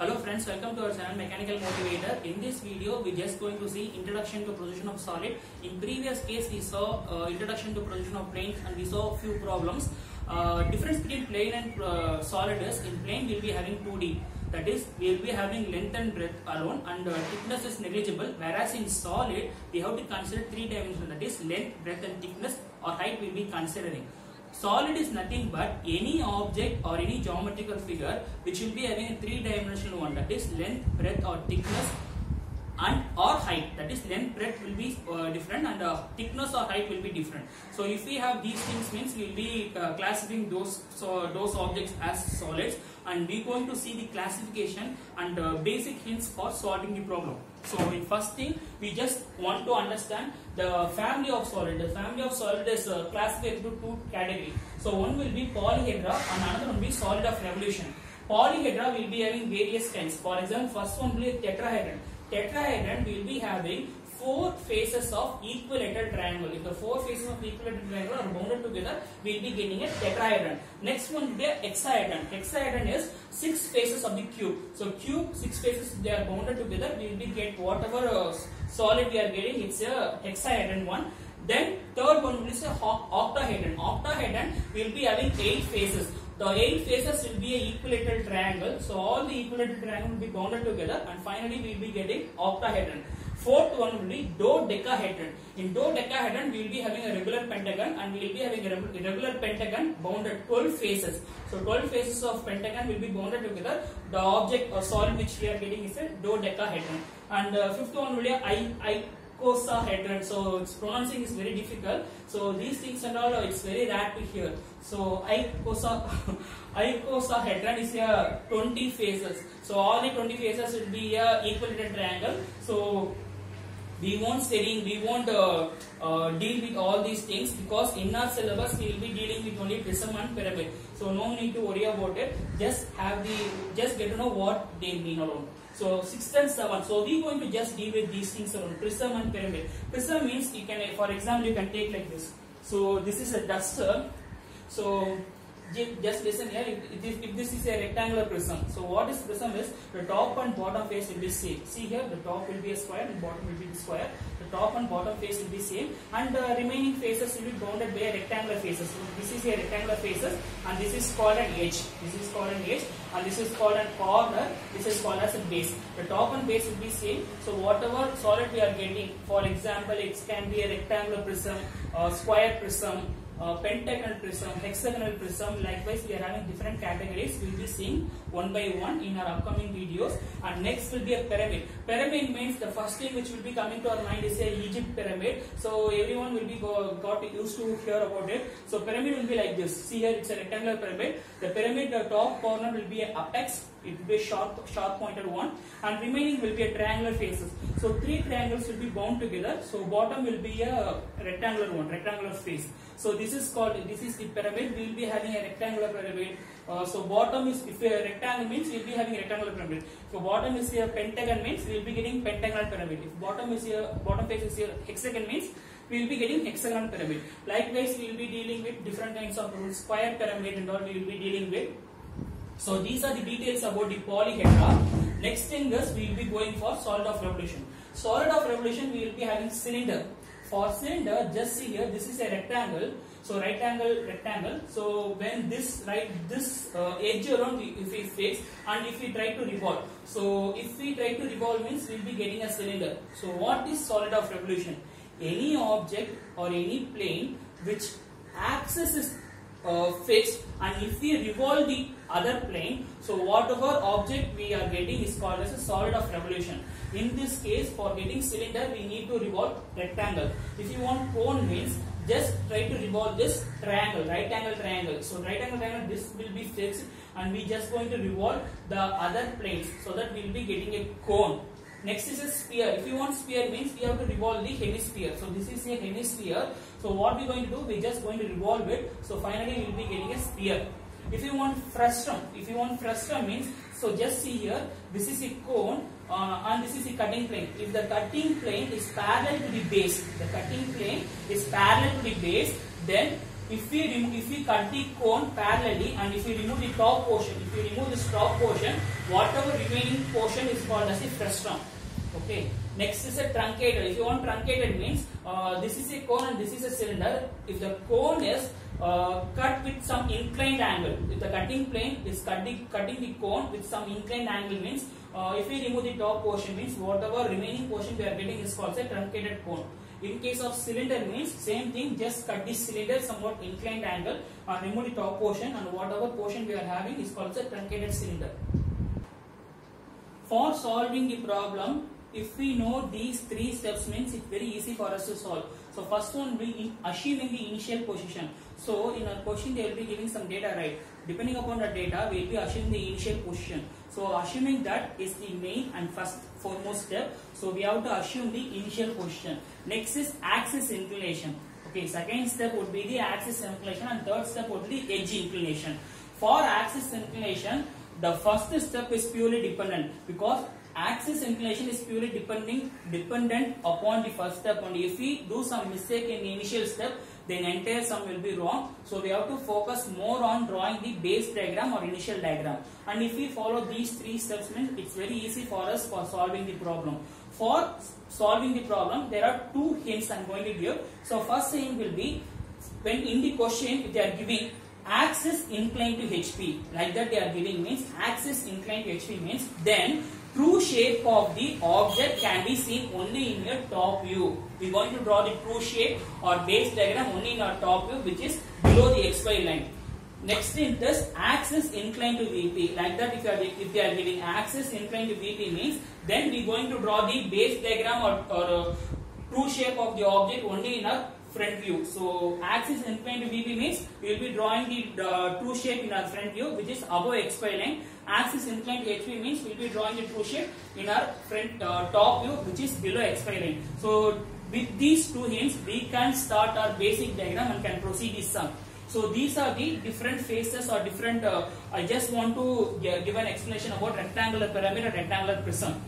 Hello friends, welcome to our channel Mechanical Motivator. In this video, we're just going to see introduction to precision of solid. In previous case, we saw introduction to precision of planes and we saw a few problems. Difference between plane and solid is in plane we'll be having 2D. That is, we'll be having length and breadth alone and thickness is negligible. Whereas in solid, we have to consider 3 dimensions. That is, length, breadth and thickness or height we'll be considering. Solid is nothing but any object or any geometrical figure which will be having a 3-dimensional one, that is length, breadth or thickness and or height. That is, length, breadth will be different and thickness or height will be different. So if we have these things, means we will be classifying those objects as solids, and we are going to see the classification and basic hints for solving the problem. So in first thing, we just want to understand the family of solid. The family of solid is classified into 2 categories. So one will be polyhedra and another one will be solid of revolution. Polyhedra will be having various kinds. For example, first one will be tetrahedron. Tetrahedron will be having 4 faces of equilateral triangle. If the 4 faces of equilateral triangle are bounded together, we will be getting a tetrahedron. Next one will be a hexahedron. Hexahedron is 6 faces of the cube. So cube, 6 faces, they are bounded together. We will be get whatever solid we are getting. It's a hexahedron one. Then third one is a octahedron. Octahedron will be having 8 faces. The 8 faces will be an equilateral triangle. So all the equilateral triangle will be bounded together, and finally we will be getting octahedron. Fourth one will be dodecahedron. In dodecahedron, we will be having a regular pentagon, and we will be having a regular pentagon bounded 12 faces. So 12 faces of pentagon will be bounded together. The object or solid which we are getting is a dodecahedron. And fifth one will be icosahedron. So its pronouncing is very difficult. So these things and all, it's very rare to hear. So icosahedron is a 20 faces. So all the 20 faces will be a equilateral triangle. So we won't deal with all these things, because in our syllabus we will be dealing with only prism and pyramid. So no need to worry about it. Just get to know what they mean alone. So 6th and 7th. So we are going to just deal with these things around prism and pyramid. Prism means you can, for example, you can take like this. So this is a duster. So just listen here. If this is a rectangular prism, so what is prism is the top and bottom face will be same. See here, the top will be a square and bottom will be the square. The top and bottom face will be same, and the remaining faces will be bounded by rectangular faces. So this is a rectangular faces, and this is called an edge. This is called an edge, and this is called a corner. This is called as a base. The top and base will be same. So whatever solid we are getting, for example, it can be a rectangular prism, square prism, pentagonal prism, hexagonal prism. Likewise, we are having different categories. We will be seeing one by one in our upcoming videos. And next will be a pyramid. Pyramid means the first thing which will be coming to our mind is a Egypt pyramid. So everyone will be got used to hear about it. So pyramid will be like this. See here, it's a rectangular pyramid. The pyramid, the top corner will be an apex. It will be a sharp pointed one, and remaining will be a triangular faces. So 3 triangles will be bound together. So bottom will be a rectangular one, rectangular face. So this is the pyramid. We will be having a rectangular pyramid. So bottom is, if a rectangle means we will be having a rectangular pyramid. So bottom is a pentagon means we will be getting pentagonal pyramid. If bottom face is here hexagon means we will be getting hexagonal pyramid. Likewise, we will be dealing with different kinds of rules, square pyramid and all we will be dealing with. So these are the details about the polyhedra. Next thing is we will be going for solid of revolution. Solid of revolution, we will be having cylinder. For cylinder, just see here, this is a rectangle. So right angle rectangle. So when this edge around, if we fix and if we try to revolve. So if we try to revolve means we will be getting a cylinder. So what is solid of revolution? Any object or any plane which axis is fixed, and if we revolve the other plane, so whatever object we are getting is called as a solid of revolution. In this case, for getting cylinder, we need to revolve rectangle. If you want cone means, just try to revolve this triangle, right angle triangle. So right angle triangle, this will be fixed, and we just going to revolve the other planes, so that we will be getting a cone. Next is a sphere. If you want sphere means we have to revolve the hemisphere. So this is a hemisphere. So what we are going to do, we are just going to revolve it. So finally we will be getting a sphere. If you want frustum means, so just see here, this is a cone and this is the cutting plane. If the cutting plane is parallel to the base, then if we cut the cone parallelly and if we remove the top portion, if we remove this top portion, whatever remaining portion is called as a frustum. Okay. Next is a truncated. If you want truncated means this is a cone and this is a cylinder. If the cone is cut with some inclined angle, if the cutting plane is cutting the cone with some inclined angle means if we remove the top portion means whatever remaining portion we are getting is called a truncated cone. In case of cylinder means same thing, just cut the cylinder somewhat inclined angle and remove the top portion, and whatever portion we are having is called a truncated cylinder. For solving the problem, if we know these three steps means it's very easy for us to solve. So first one will be assuming the initial position. So in our question they will be giving some data, right? Depending upon the data we will be assuming the initial position. So assuming that is the main and foremost step. So we have to assume the initial position. Next is axis inclination. Okay, second step would be the axis inclination and third step would be the edge inclination. For axis inclination, the first step is purely dependent because axis inclination is purely dependent upon the first step only. If we do some mistake in the initial step, then entire sum will be wrong. So we have to focus more on drawing the base diagram or initial diagram. And if we follow these three steps means it's very easy for us for solving the problem. For solving the problem, there are two hints I am going to give. So first hint will be when in the question if they are giving axis inclined to HP, like that they are giving means axis inclined to HP means then true shape of the object can be seen only in your top view. We are going to draw the true shape or base diagram only in our top view, which is below the XY line. Next in this axis inclined to VP, like that if they are giving axis inclined to VP means then we are going to draw the base diagram or true shape of the object only in our front view. So axis inclined to VP means we will be drawing the true shape in our front view, which is above XY line. Axis inclined to HP means we will be drawing the true shape in our front top view, which is below XY line. So with these two hints we can start our basic diagram and can proceed this sum. So these are the different phases or different I just want to give an explanation about rectangular pyramid and rectangular prism.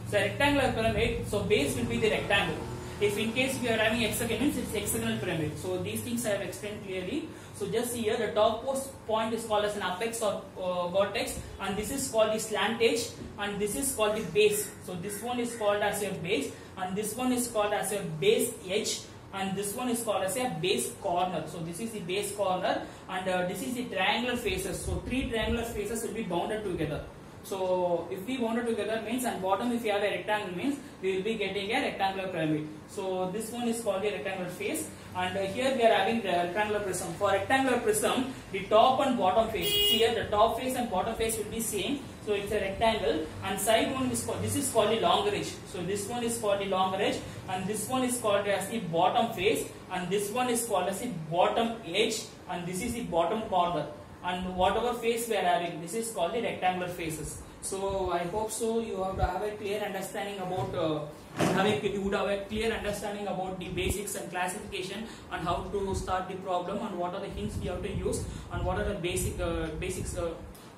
So rectangular pyramid, so base will be the rectangle. If in case we are having hexagon means it's hexagonal pyramid. So these things I have explained clearly. So just here the topmost point is called as an apex or vertex, and this is called the slant edge, and this is called the base. So this one is called as your base, and this one is called as your base edge, and this one is called as a base corner. So this is the base corner, and this is the triangular faces. So three triangular faces will be bounded together. So if we bounded together means, and bottom if you have a rectangle means we will be getting a rectangular pyramid. So this one is called the rectangular face, and here we are having the rectangular prism. For rectangular prism, the top and bottom face, here the top face and bottom face will be same. So it's a rectangle, and side one is called, this is called the longer edge. So this one is called the longer edge, and this one is called as the bottom face, and this one is called as the bottom edge, and this is the bottom corner. And whatever face we are having, this is called the rectangular faces. So I hope so you have to have a clear understanding about you would have a clear understanding about the basics and classification and how to start the problem and what are the hints we have to use and what are the basics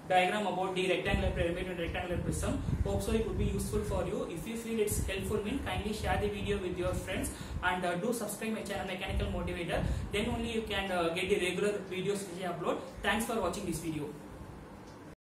diagram about the rectangular pyramid and rectangular prism. Hope so it would be useful for you. If you feel it's helpful, kindly share the video with your friends and do subscribe my channel Mechanical Motivator. Then only you can get the regular videos which I upload. Thanks for watching this video.